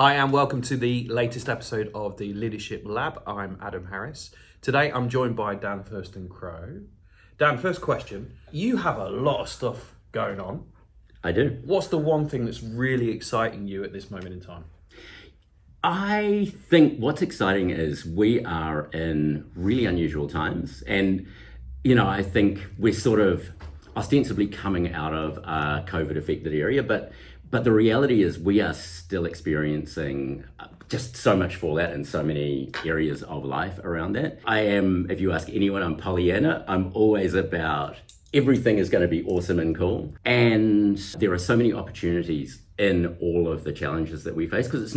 Hi and welcome to the latest episode of the Leadership Lab. I'm Adam Harris. Today I'm joined by Dan Thurston Crow. Dan, first question. You have a lot of stuff going on. I do. What's the one thing that's really exciting you at this moment in time? I think what's exciting is we are in really unusual times. And, I think we're sort of ostensibly coming out of a COVID affected area, but the reality is we are still experiencing just so much fallout in so many areas of life around that. I am, if you ask anyone, I'm Pollyanna. I'm always about everything is going to be awesome and cool. And there are so many opportunities in all of the challenges that we face, because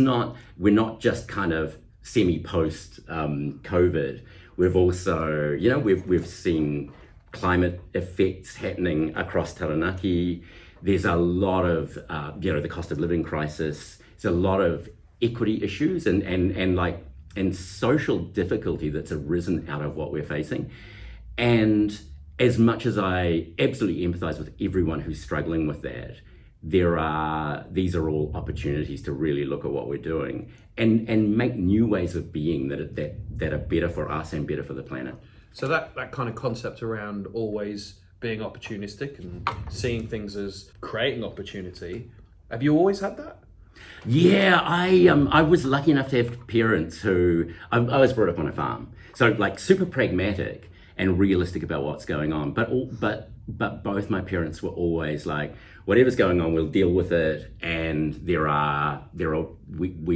we're not just kind of semi-post COVID. We've also, we've seen climate effects happening across Taranaki. There's a lot of, the cost of living crisis. There's a lot of equity issues and social difficulty that's arisen out of what we're facing. And as much as I absolutely empathize with everyone who's struggling with that, these are all opportunities to really look at what we're doing and make new ways of being that are better for us and better for the planet. So that kind of concept around always being opportunistic and seeing things as creating opportunity, have you always had that? Yeah, I was lucky enough to have parents who, I was brought up on a farm. So like super pragmatic and realistic about what's going on. But both my parents were always like, whatever's going on, we'll deal with it. And we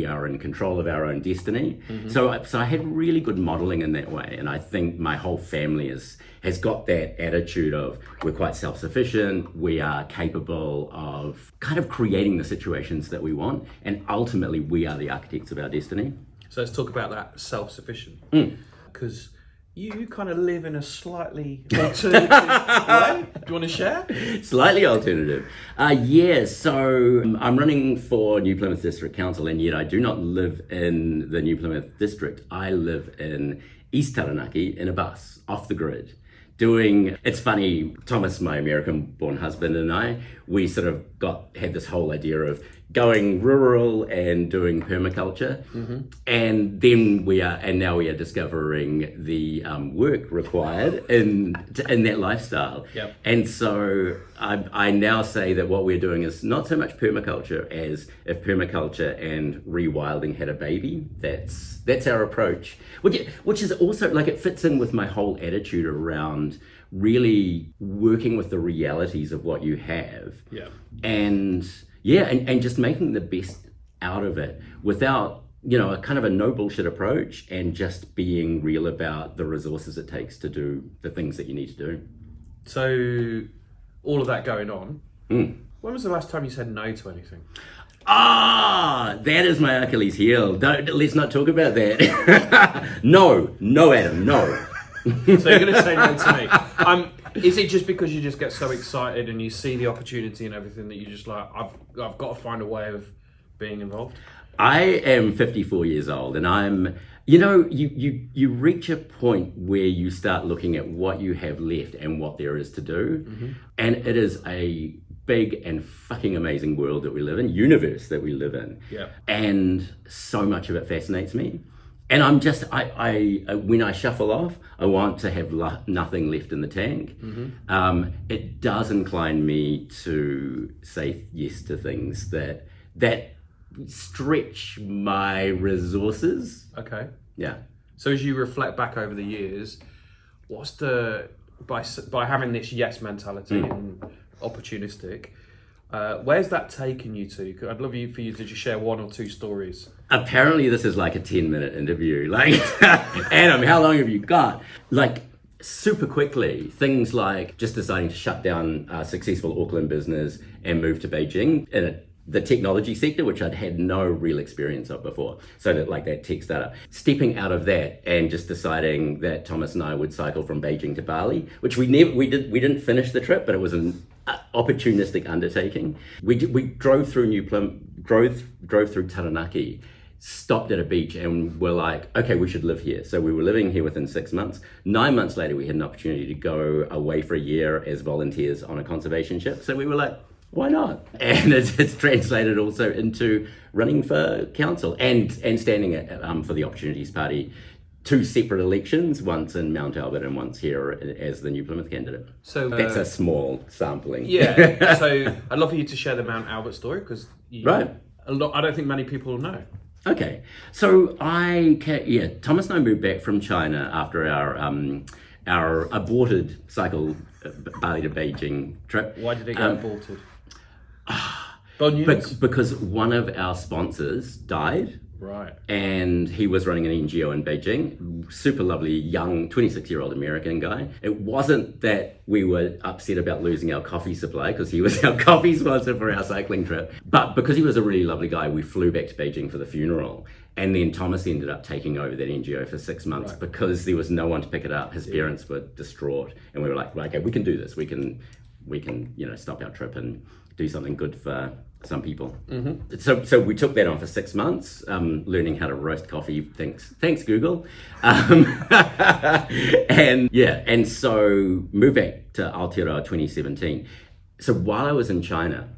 are in control of our own destiny. Mm-hmm. So I had really good modeling in that way. And I think my whole family has got that attitude of we're quite self-sufficient. We are capable of kind of creating the situations that we want. And ultimately, we are the architects of our destiny. So let's talk about that self-sufficient. Because you kind of live in a slightly alternative way. Do you want to share? Slightly alternative. So I'm running for New Plymouth District Council, and yet I do not live in the New Plymouth District. I live in East Taranaki in a bus, off the grid. It's funny, Thomas, my American-born husband, and I, we sort of had this whole idea of going rural and doing permaculture. Mm-hmm. And now we are discovering the work required in that lifestyle. Yep. And so I now say that what we're doing is not so much permaculture as if permaculture and rewilding had a baby. That's our approach, which is also like it fits in with my whole attitude around really working with the realities of what you have. Yeah. And just making the best out of it without, a kind of a no bullshit approach, and just being real about the resources it takes to do the things that you need to do. So all of that going on, when was the last time you said no to anything? That is my Achilles heel. Let's not talk about that. No, Adam, no. So you're going to say no to me. Is it just because you just get so excited and you see the opportunity and everything that you just like, I've got to find a way of being involved? I am 54 years old, and I'm, you reach a point where you start looking at what you have left and what there is to do. Mm-hmm. And it is a big and fucking amazing world that we live in, universe that we live in. Yeah. And so much of it fascinates me. And I'm just, when I shuffle off, I want to have nothing left in the tank. Mm-hmm. It does incline me to say yes to things that stretch my resources. Okay. Yeah. So as you reflect back over the years, what's by having this yes mentality and opportunistic, where's that taken you to? I'd love for you to just share one or two stories. Apparently this is like a 10-minute interview. Like, Adam, how long have you got? Like, super quickly, things like just deciding to shut down a successful Auckland business and move to Beijing in the technology sector, which I'd had no real experience of before. So that tech startup. Stepping out of that and just deciding that Thomas and I would cycle from Beijing to Bali, which we didn't finish the trip, but it was an opportunistic undertaking. We drove through drove through Taranaki, stopped at a beach, and were like, okay, we should live here. So we were living here within 6 months. 9 months later, we had an opportunity to go away for a year as volunteers on a conservation ship. So we were like, why not? And it's translated also into running for council and standing for the Opportunities Party. 2 separate elections, once in Mount Albert and once here as the New Plymouth candidate. So that's a small sampling. Yeah. So I'd love for you to share the Mount Albert story because right. I don't think many people know. Okay, so Thomas and I moved back from China after our aborted cycle Bali to Beijing trip. Why did it get aborted? Bad news? Because one of our sponsors died. Right. And he was running an NGO in Beijing, super lovely, young, 26-year-old American guy. It wasn't that we were upset about losing our coffee supply, because he was our coffee sponsor for our cycling trip. But because he was a really lovely guy, we flew back to Beijing for the funeral. And then Thomas ended up taking over that NGO for 6 months because there was no one to pick it up. His parents were distraught. And we were like, okay, we can do this. We can, stop our trip and do something good for some people. Mm-hmm. So we took that on for 6 months, learning how to roast coffee. Thanks Google. And so moved back to Aotearoa 2017. So while I was in China,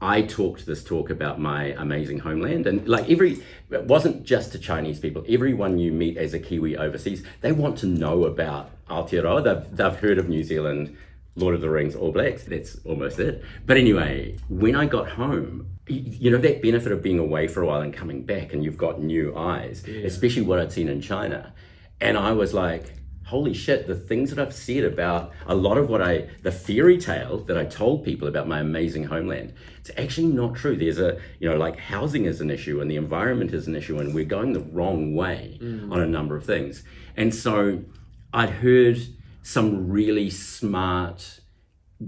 I talked this talk about my amazing homeland, and it wasn't just to Chinese people. Everyone you meet as a Kiwi overseas, they want to know about Aotearoa. They've heard of New Zealand, Lord of the Rings, All Blacks, that's almost it. But anyway, when I got home, that benefit of being away for a while and coming back and you've got new eyes, especially what I'd seen in China. And I was like, holy shit, the things that I've said about a lot of the fairy tale that I told people about my amazing homeland, it's actually not true. There's housing is an issue and the environment is an issue and we're going the wrong way on a number of things. And so I'd heard some really smart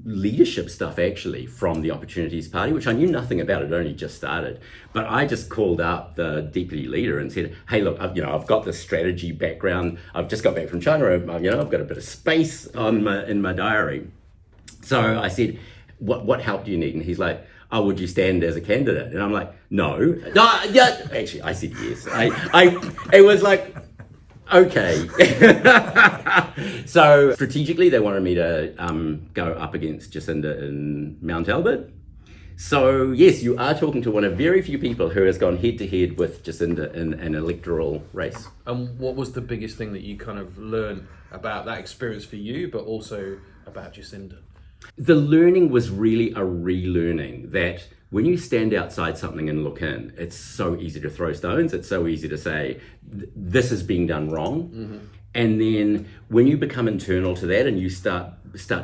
leadership stuff actually from the Opportunities Party, which I knew nothing about. It only just started. But I just called up the deputy leader and said, hey, look, I've got this strategy background. I've just got back from China. I've got a bit of space in my diary. So I said, what help do you need? And he's like, oh, would you stand as a candidate? And I'm like, no. Yeah. Actually, I said yes. It was like, okay. So strategically, they wanted me to go up against Jacinda in Mount Albert. So yes, you are talking to one of very few people who has gone head to head with Jacinda in an electoral race. And what was the biggest thing that you kind of learned about that experience for you, but also about Jacinda? The learning was really a relearning that when you stand outside something and look in, it's so easy to throw stones. It's so easy to say, this is being done wrong. Mm-hmm. And then when you become internal to that and you start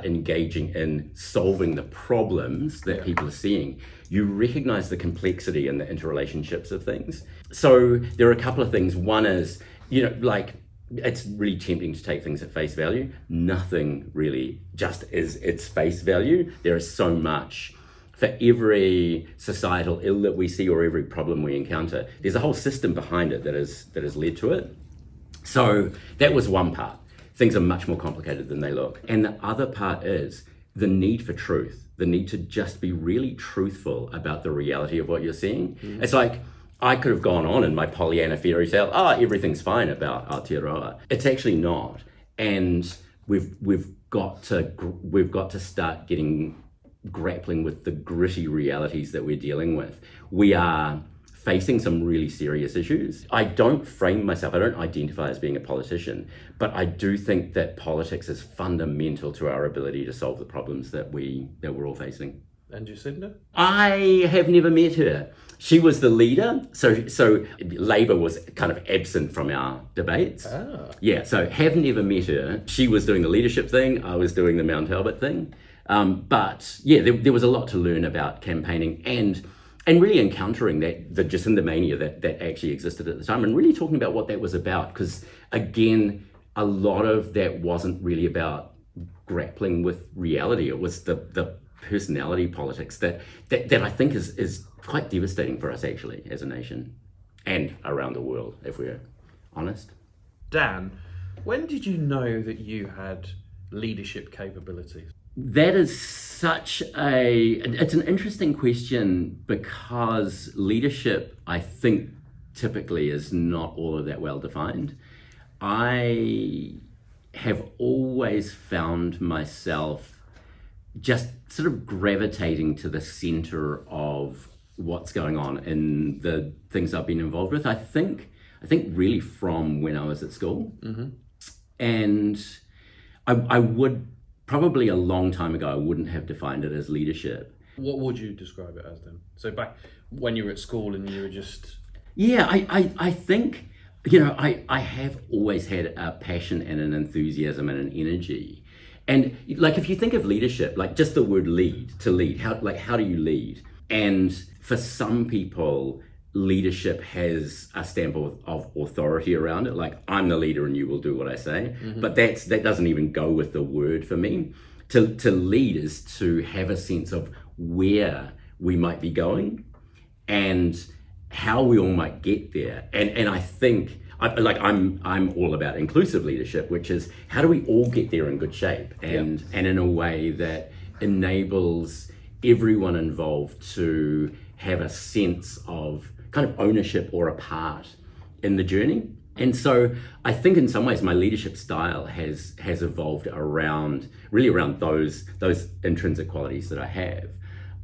engaging in solving the problems that people are seeing, you recognize the complexity and the interrelationships of things. So there are a couple of things. One is, it's really tempting to take things at face value. Nothing really just is its face value. There is so much. For every societal ill that we see or every problem we encounter, there's a whole system behind it that has led to it. So that was one part. Things are much more complicated than they look. And the other part is the need for truth, the need to just be really truthful about the reality of what you're seeing. Mm-hmm. It's like, I could have gone on in my Pollyanna fairy tale, everything's fine about Aotearoa. It's actually not. And we've got to start grappling with the gritty realities that we're dealing with. We are facing some really serious issues. I don't identify as being a politician, but I do think that politics is fundamental to our ability to solve the problems that we're all facing. And Jacinda? I have never met her. She was the leader, so Labour was kind of absent from our debates. Yeah, so have never met her. She was doing the leadership thing, I was doing the Mount Albert thing. But yeah, there was a lot to learn about campaigning and really encountering the Jacinda mania that actually existed at the time and really talking about what that was about. Because again, a lot of that wasn't really about grappling with reality. It was the personality politics that I think is quite devastating for us actually as a nation and around the world, if we're honest. Dan, when did you know that you had leadership capabilities? That is it's an interesting question because leadership, I think, typically is not all of that well defined. I have always found myself just sort of gravitating to the center of what's going on in the things I've been involved with. I think really from when I was at school. And I would probably a long time ago, I wouldn't have defined it as leadership. What would you describe it as then? So back when you were at school and you were just... Yeah, I think, I have always had a passion and an enthusiasm and an energy. And like, if you think of leadership, like just the word lead, how do you lead? And for some people, leadership has a stamp of authority around it, like I'm the leader and you will do what I say. But that doesn't even go with the word for me. To lead is to have a sense of where we might be going and how we all might get there. And I think I'm all about inclusive leadership, which is how do we all get there in good shape and in a way that enables everyone involved to have a sense of kind of ownership or a part in the journey. And so I think in some ways my leadership style has evolved around those intrinsic qualities that I have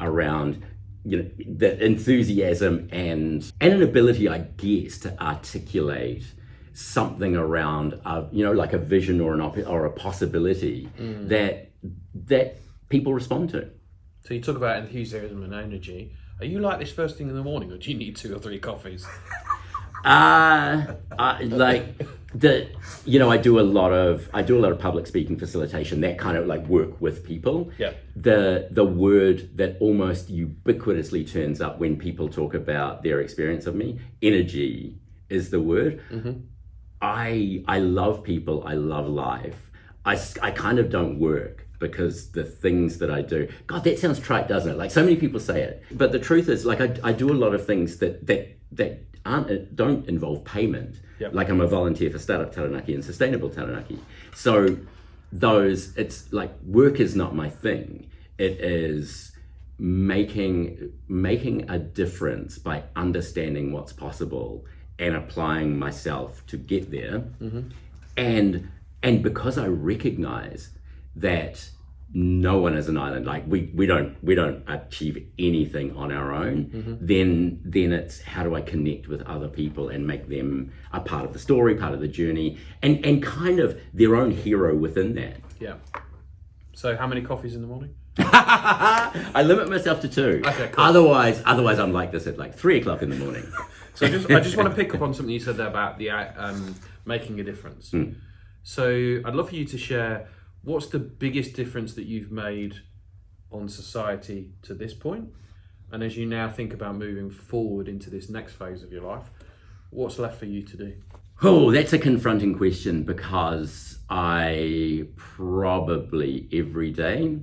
around the enthusiasm and an ability, I guess, to articulate something around like a vision or a possibility that people respond to. So you talk about enthusiasm and energy. Are you like this first thing in the morning, or do you need 2 or 3 coffees? I do a lot of public speaking, facilitation, that kind of like work with people. Yeah. The word that almost ubiquitously turns up when people talk about their experience of me, energy, is the word. I love people. I love life. I kind of don't work because the things that I do, God, that sounds trite, doesn't it? Like so many people say it, but the truth is, like I do a lot of things that don't involve payment. Yep. Like I'm a volunteer for Startup Taranaki and Sustainable Taranaki. So it's like work is not my thing. It is making a difference by understanding what's possible and applying myself to get there. And because I recognize that no one is an island, like we don't achieve anything on our own, then it's how do I connect with other people and make them a part of the story, part of the journey, and kind of their own hero within that. Yeah. So how many coffees in the morning? I limit myself to 2. Okay, cool. Otherwise I'm like this at like 3 o'clock in the morning. So I just want to pick up on something you said there about the making a difference. So I'd love for you to share, what's the biggest difference that you've made on society to this point? And as you now think about moving forward into this next phase of your life, what's left for you to do? Oh, that's a confronting question, because I probably every day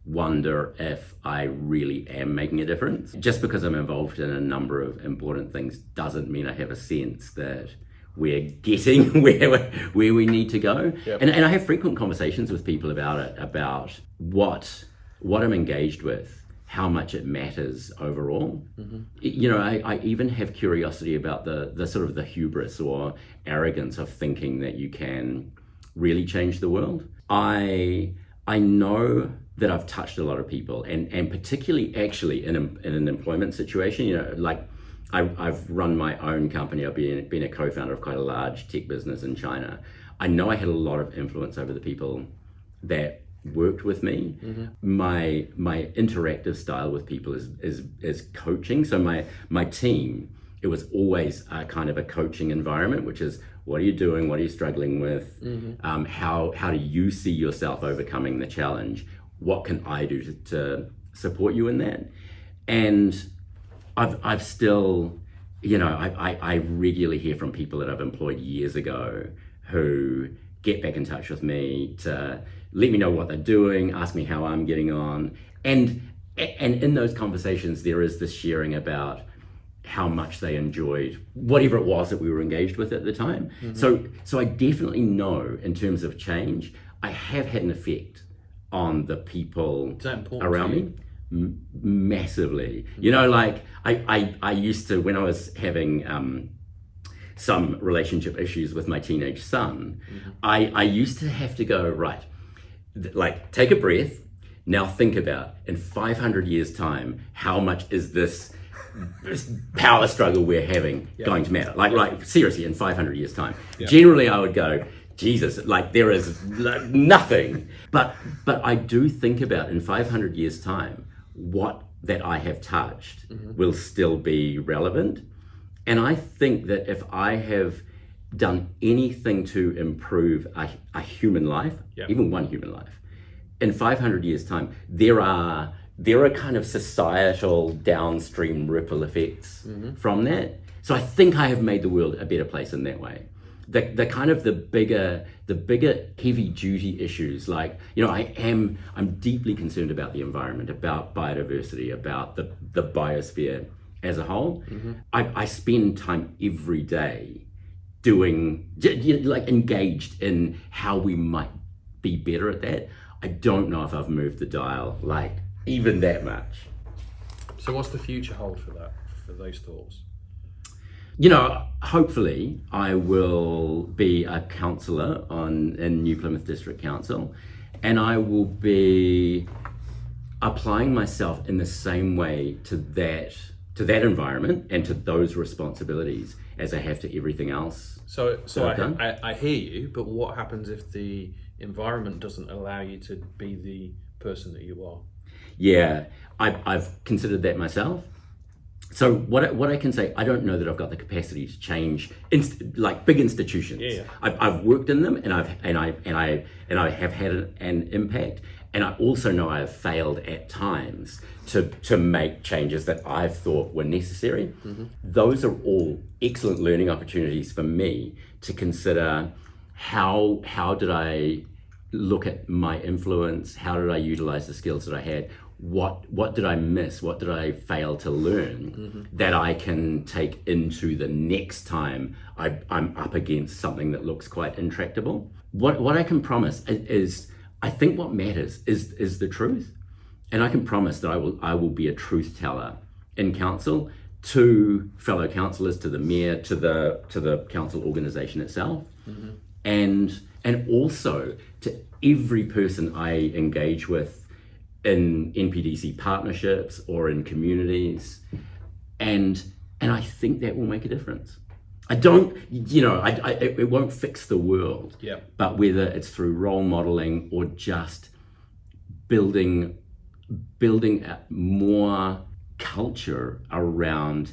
wonder if I really am making a difference. Just because I'm involved in a number of important things doesn't mean I have a sense that we're getting where we need to go. Yep. And I have frequent conversations with people about it, about what I'm engaged with, how much it matters overall. I even have curiosity about the sort of the hubris or arrogance of thinking that you can really change the world. I know that I've touched a lot of people, and particularly actually in an employment situation, like I've run my own company. I've been a co-founder of quite a large tech business in China. I know I had a lot of influence over the people that worked with me. My interactive style with people is coaching. So my team, it was always a kind of a coaching environment, which is, what are you doing? What are you struggling with? How do you see yourself overcoming the challenge? What can I do to support you in that? And I've still, I regularly hear from people that I've employed years ago who get back in touch with me to let me know what they're doing, ask me how I'm getting on. And in those conversations, there is this sharing about how much they enjoyed whatever it was that we were engaged with at the time. So I definitely know, in terms of change, I have had an effect on the people around me. Massively. Like I used to, when I was having some relationship issues with my teenage son, I used to have to go, right, like take a breath, Now think about, in 500 years' time, how much is this power struggle we're having going to matter? Like seriously, in 500 years' time. Generally, I would go, Jesus, like there is nothing. But I do think about, in 500 years' time, what that I have touched will still be relevant. And I think that if I have done anything to improve a human life, even one human life, in 500 years' time, there are kind of societal downstream ripple effects from that. So I think I have made the world a better place in that way. The kind of the bigger heavy duty issues, like, you know, I'm deeply concerned about the environment, about biodiversity, about the biosphere as a whole. I spend time every day doing, like, engaged in how we might be better at that. I don't know if I've moved the dial like even that much. So what's the future hold for those thoughts? You know, hopefully I will be a councillor in New Plymouth District Council, and I will be applying myself in the same way to that environment and to those responsibilities as I have to everything else. So I hear you, but what happens if the environment doesn't allow you to be the person that you are? Yeah, I've considered that myself. So what I can say, I don't know that I've got the capacity to change like big institutions. I've worked in them, and I have had an impact. And I also know I have failed at times to make changes that I've thought were necessary. Those are all excellent learning opportunities for me to consider. How did I look at my influence? How did I utilize the skills that I had? What did I miss? What did I fail to learn that I can take into the next time I'm up against something that looks quite intractable? What I can promise is I think what matters is the truth. And I can promise that I will be a truth teller in council to fellow councillors, to the mayor, to the council organisation itself, and also to every person I engage with in NPDC partnerships or in communities, and I think that will make a difference. I don't, it won't fix the world, but whether it's through role modeling or just building a more culture around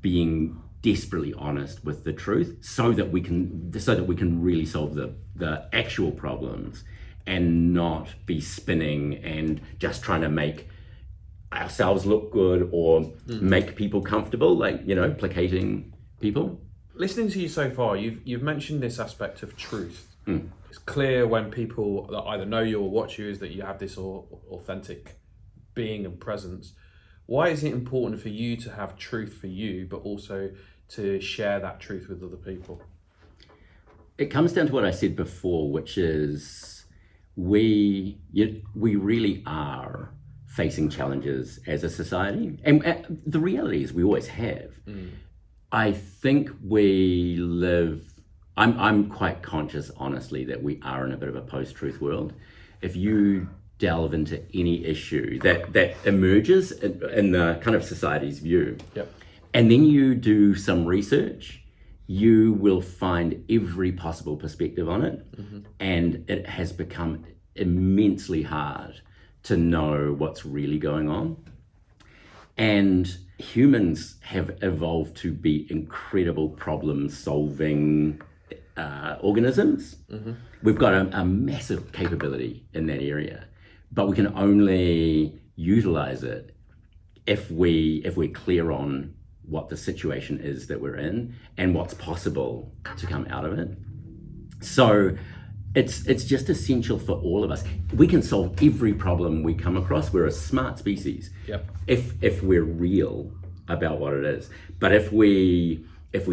being desperately honest with the truth, so that we can really solve the actual problems and not be spinning and just trying to make ourselves look good or make people comfortable, like, placating people. Listening to you so far, you've mentioned this aspect of truth. It's clear when people that either know you or watch you is that you have this authentic being and presence. Why is it important for you to have truth for you, but also to share that truth with other people? It comes down to what I said before, which is we really are facing challenges as a society, and the reality is we always have. I think we live. I'm quite conscious, honestly, that we are in a bit of a post-truth world. If you delve into any issue that emerges in the kind of society's view, and then you do some research, you will find every possible perspective on it, and it has become immensely hard to know what's really going on. And humans have evolved to be incredible problem-solving organisms. We've got a massive capability in that area, but we can only utilize it if we're clear on what the situation is that we're in and what's possible to come out of it. So it's just essential for all of us. We can solve every problem we come across. We're a smart species if we're real about what it is. But if we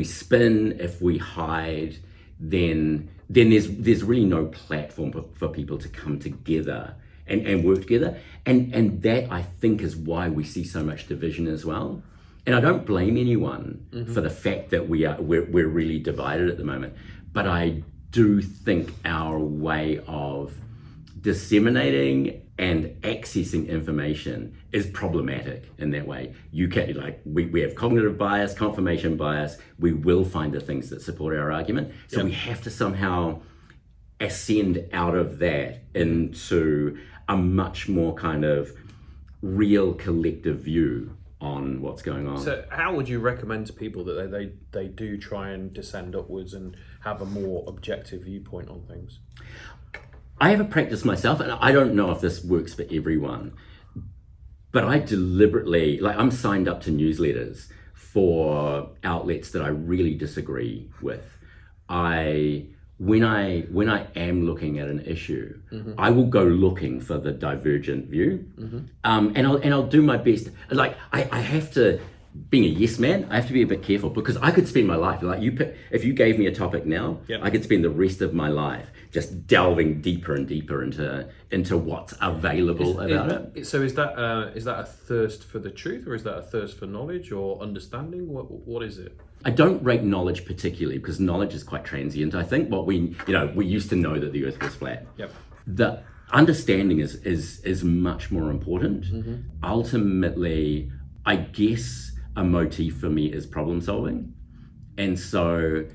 spin, if we hide, then there's really no platform for people to come together and work together. And that, I think, is why we see so much division as well. And I don't blame anyone for the fact that we're really divided at the moment. But I do think our way of disseminating and accessing information is problematic in that way. You can, like, we have cognitive bias, confirmation bias. We will find the things that support our argument. So we have to somehow ascend out of that into a much more kind of real collective view on what's going on. So how would you recommend to people that they do try and descend upwards and have a more objective viewpoint on things? I have a practice myself, and I don't know if this works for everyone, but I deliberately, like, I'm signed up to newsletters for outlets that I really disagree with. When I am looking at an issue, I will go looking for the divergent view, and I'll do my best. Like, I have to, being a yes man, I have to be a bit careful, because I could spend my life, like, if you gave me a topic now, I could spend the rest of my life just delving deeper and deeper into what's available about it. So is that a thirst for the truth, or is that a thirst for knowledge or understanding? What is it? I don't rate knowledge particularly, because knowledge is quite transient. I think we used to know that the earth was flat. Yep. The understanding is much more important. Ultimately, I guess a motif for me is problem solving. And so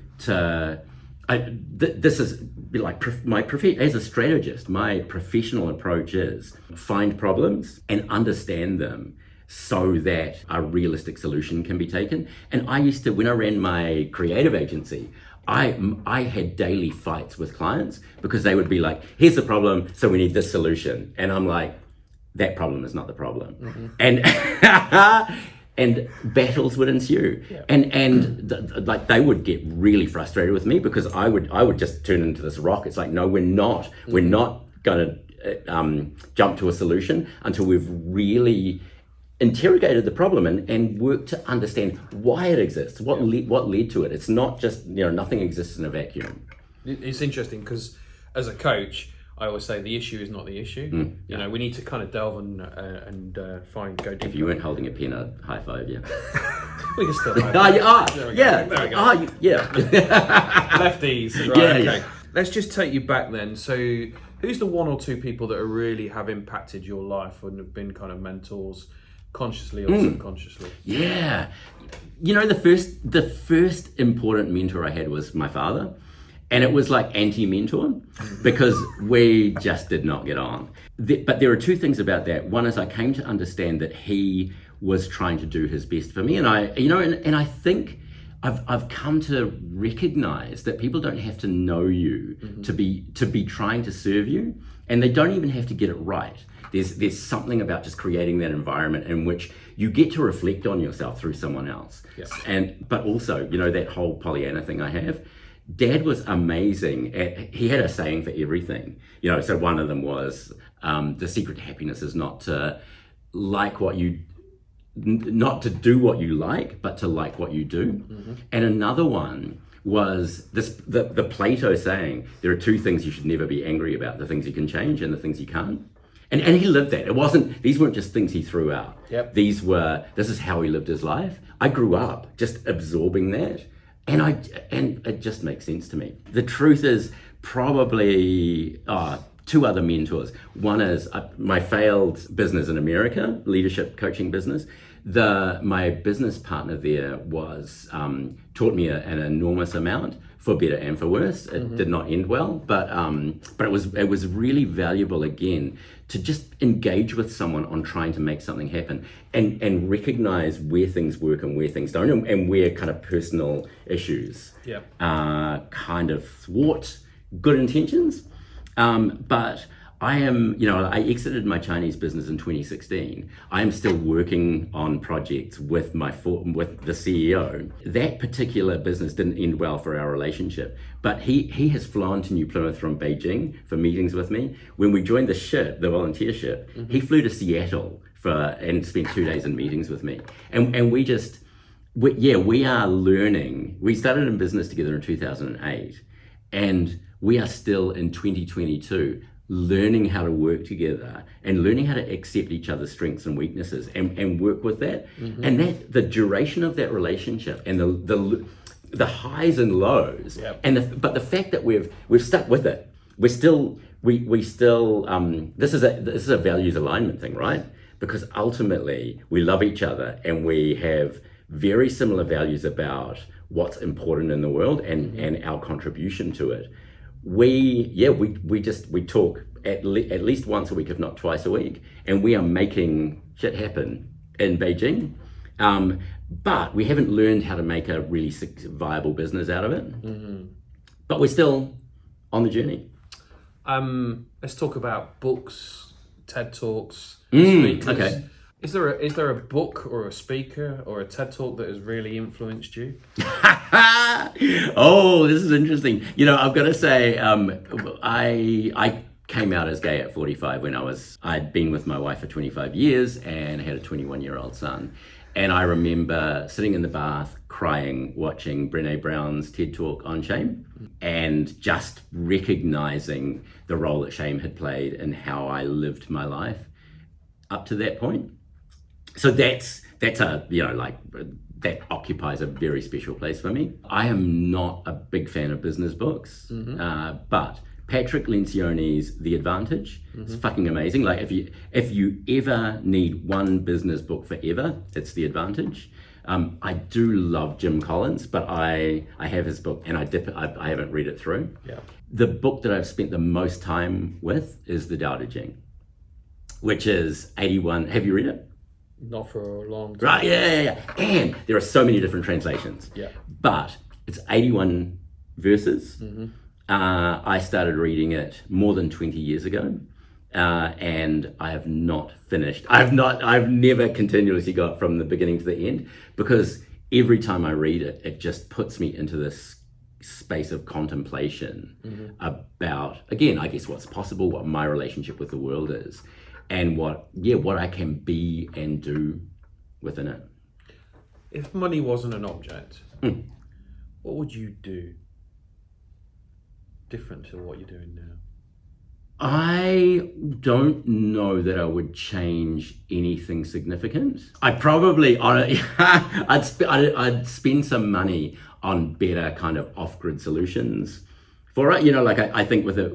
this is like as a strategist, my professional approach is find problems and understand them so that a realistic solution can be taken. And I used to, when I ran my creative agency, I had daily fights with clients because they would be like, here's the problem, so we need this solution. And I'm like, that problem is not the problem. And and battles would ensue. Like, they would get really frustrated with me because I would just turn into this rock. It's like, no, we're not going to jump to a solution until we've really interrogated the problem and worked to understand why it exists, what led to it. It's not just, nothing exists in a vacuum. It's interesting because as a coach, I always say the issue is not the issue. We need to kind of delve and go deeper. If you weren't holding a pen, I'd high five you. We can still There we go. Lefties. Right, okay. Let's just take you back then. So who's the one or two people that really have impacted your life and have been kind of mentors, consciously or subconsciously? Yeah. The first important mentor I had was my father. And it was like anti-mentor because we just did not get on. But there are two things about that. One is I came to understand that he was trying to do his best for me. And I think I've come to recognize that people don't have to know you to be trying to serve you. And they don't even have to get it right. There's something about just creating that environment in which you get to reflect on yourself through someone else. But also, that whole Pollyanna thing I have. Dad was amazing. He had a saying for everything. So one of them was, the secret to happiness is not to do what you like, but to like what you do. And another one was the Plato saying, there are two things you should never be angry about, the things you can change and the things you can't. And he lived that. These weren't just things he threw out. This is how he lived his life. I grew up just absorbing that. And it just makes sense to me. The truth is probably two other mentors. One is my failed business in America, leadership coaching business. My business partner there taught me an enormous amount, for better and for worse. It did not end well, but it was really valuable again to just engage with someone on trying to make something happen and recognize where things work and where things don't, and where kind of personal issues kind of thwart good intentions. But I am, I exited my Chinese business in 2016. I am still working on projects with the CEO. That particular business didn't end well for our relationship, but he has flown to New Plymouth from Beijing for meetings with me. When we joined the ship, the volunteer ship, he flew to Seattle and spent 2 days in meetings with me. And we are learning. We started in business together in 2008, and we are still in 2022 learning how to work together and learning how to accept each other's strengths and weaknesses and work with that. And that the duration of that relationship and the highs and lows, but the fact that we've stuck with it, we're still we still this is a values alignment thing, right? Because ultimately we love each other and we have very similar values about what's important in the world and our contribution to it. We talk at least once a week, if not twice a week, and we are making shit happen in Beijing. But we haven't learned how to make a really viable business out of it. But we're still on the journey. Let's talk about books, TED Talks, speakers. Okay. Is there a book or a speaker or a TED Talk that has really influenced you? Oh, this is interesting. You know, I've got to say, I came out as gay at 45 when I'd been with my wife for 25 years and had a 21-year-old son. And I remember sitting in the bath crying, watching Brené Brown's TED Talk on shame and just recognizing the role that shame had played in how I lived my life up to that point. So that's a, you know, like that occupies a very special place for me. I am not a big fan of business books, but Patrick Lencioni's The Advantage is fucking amazing. Like if you ever need one business book forever, it's The Advantage. I do love Jim Collins, but I have his book and I haven't read it through. Yeah. The book that I've spent the most time with is The Tao Te Ching, which is 81. Have you read it? Not for a long time. Right, yeah. And there are so many different translations. Yeah. But it's 81 verses. I started reading it more than 20 years ago. And I have not finished. I've never continuously got from the beginning to the end, because every time I read it, it just puts me into this space of contemplation about, again, I guess what's possible, what my relationship with the world is, and what I can be and do within it. If money wasn't an object, what would you do different to what you're doing now? I don't know that I would change anything significant. I'd probably, I'd spend some money on better kind of off-grid solutions for it. You know, like I think with a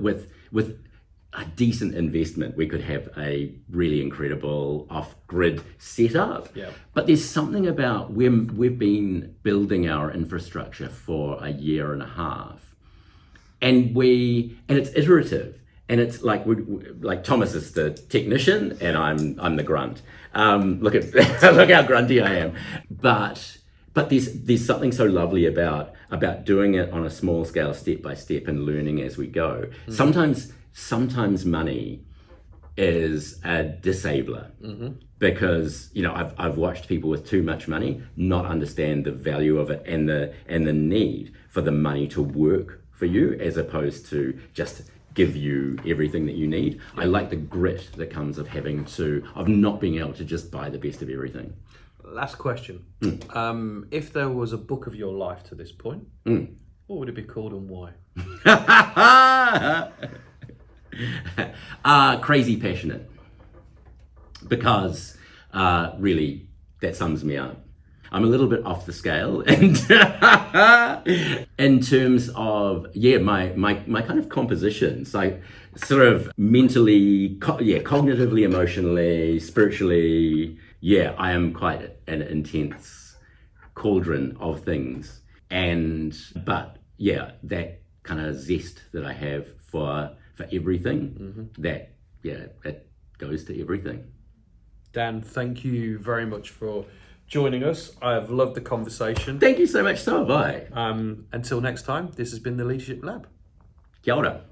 decent investment, we could have a really incredible off-grid setup. Yeah. But there's something about we've been building our infrastructure for a year and a half, and it's iterative. And it's like like Thomas is the technician and I'm the grunt. Look how grunty I am. But there's something so lovely about doing it on a small scale, step by step, and learning as we go. Sometimes money is a disabler, because you know I've watched people with too much money not understand the value of it and the need for the money to work for you, as opposed to just give you everything that you need. I like the grit that comes of not being able to just buy the best of everything. Last question. If there was a book of your life to this point, what would it be called and why? Crazy passionate. Because really, that sums me up. I'm a little bit off the scale, and in terms of my kind of compositions, like sort of mentally, cognitively, emotionally, spiritually, I am quite an intense cauldron of things, but that kind of zest that I have for everything, that it goes to everything. Dan, thank you very much for joining us. I've loved the conversation. Thank you so much, so have I. Until next time, this has been the Leadership Lab. Kia ora.